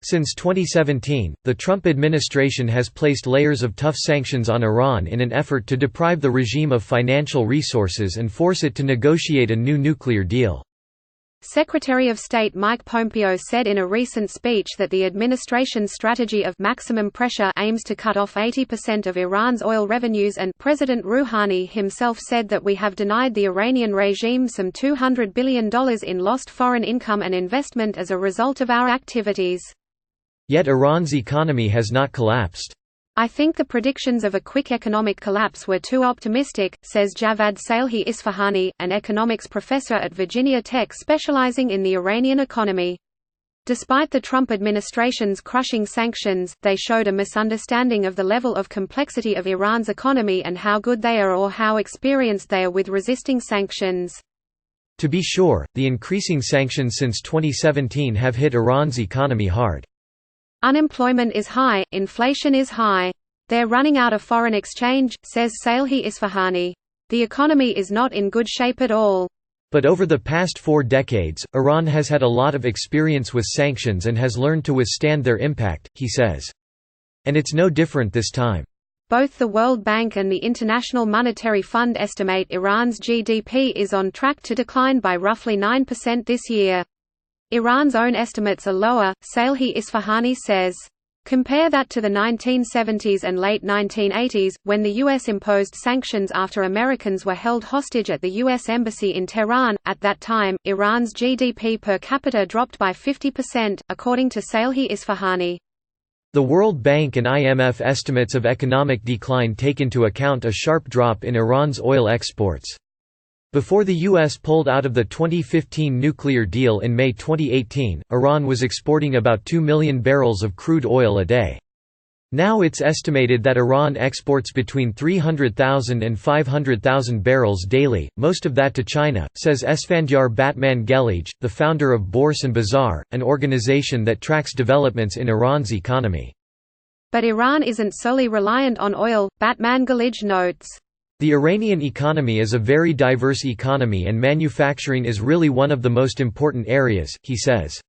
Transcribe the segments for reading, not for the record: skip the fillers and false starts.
Since 2017, the Trump administration has placed layers of tough sanctions on Iran in an effort to deprive the regime of financial resources and force it to negotiate a new nuclear deal. Secretary of State Mike Pompeo said in a recent speech that the administration's strategy of maximum pressure aims to cut off 80% of Iran's oil revenues, and President Rouhani himself said that we have denied the Iranian regime some $200 billion in lost foreign income and investment as a result of our activities. Yet Iran's economy has not collapsed. I think the predictions of a quick economic collapse were too optimistic, says Javad Salehi Isfahani, an economics professor at Virginia Tech specializing in the Iranian economy. Despite the Trump administration's crushing sanctions, they showed a misunderstanding of the level of complexity of Iran's economy and how good they are or how experienced they are with resisting sanctions. To be sure, the increasing sanctions since 2017 have hit Iran's economy hard. Unemployment is high, inflation is high. They're running out of foreign exchange, says Salehi Isfahani. The economy is not in good shape at all. But over the past 4 decades, Iran has had a lot of experience with sanctions and has learned to withstand their impact, he says. And it's no different this time. Both the World Bank and the International Monetary Fund estimate Iran's GDP is on track to decline by roughly 9% this year. Iran's own estimates are lower, Salehi Isfahani says. Compare that to the 1970s and late 1980s, when the U.S. imposed sanctions after Americans were held hostage at the U.S. Embassy in Tehran. At that time, Iran's GDP per capita dropped by 50%, according to Salehi Isfahani. The World Bank and IMF estimates of economic decline take into account a sharp drop in Iran's oil exports. Before the U.S. pulled out of the 2015 nuclear deal in May 2018, Iran was exporting about 2 million barrels of crude oil a day. Now it's estimated that Iran exports between 300,000 and 500,000 barrels daily, most of that to China, says Esfandyar Batman Gelij, the founder of Bourse and Bazaar, an organization that tracks developments in Iran's economy. But Iran isn't solely reliant on oil, Batman Gelij notes. The Iranian economy is a very diverse economy and manufacturing is really one of the most important areas, he says.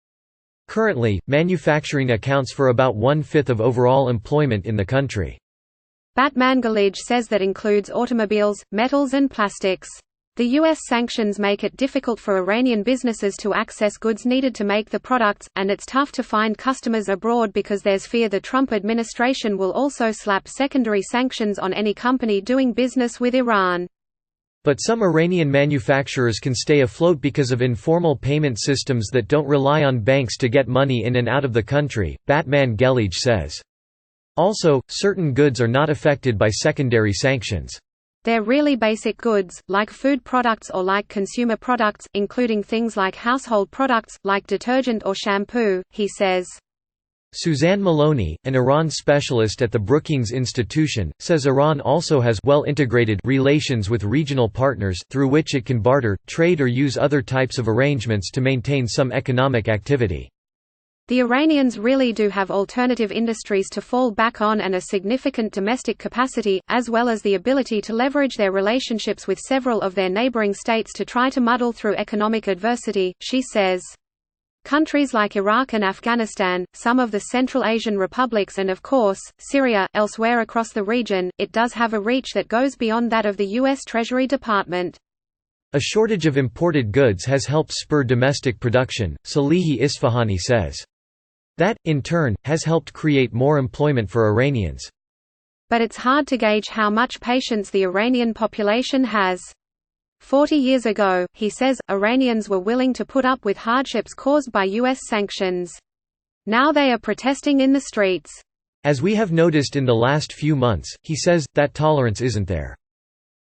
Currently, manufacturing accounts for about 1/5 of overall employment in the country. Batman Gelij says that includes automobiles, metals and plastics. The U.S. sanctions make it difficult for Iranian businesses to access goods needed to make the products, and it's tough to find customers abroad because there's fear the Trump administration will also slap secondary sanctions on any company doing business with Iran. But some Iranian manufacturers can stay afloat because of informal payment systems that don't rely on banks to get money in and out of the country, Batman Gelij says. Also, certain goods are not affected by secondary sanctions. They're really basic goods, like food products or like consumer products, including things like household products, like detergent or shampoo, he says. Suzanne Maloney, an Iran specialist at the Brookings Institution, says Iran also has well-integrated relations with regional partners, through which it can barter, trade or use other types of arrangements to maintain some economic activity. The Iranians really do have alternative industries to fall back on and a significant domestic capacity, as well as the ability to leverage their relationships with several of their neighboring states to try to muddle through economic adversity, she says. Countries like Iraq and Afghanistan, some of the Central Asian republics and of course, Syria, elsewhere across the region, it does have a reach that goes beyond that of the U.S. Treasury Department. A shortage of imported goods has helped spur domestic production, Salehi Isfahani says. That, in turn, has helped create more employment for Iranians. But it's hard to gauge how much patience the Iranian population has. 40 years ago, he says, Iranians were willing to put up with hardships caused by U.S. sanctions. Now they are protesting in the streets. As we have noticed in the last few months, he says, that tolerance isn't there.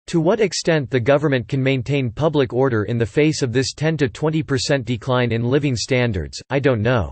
To what extent the government can maintain public order in the face of this 10 to 20% decline in living standards, I don't know.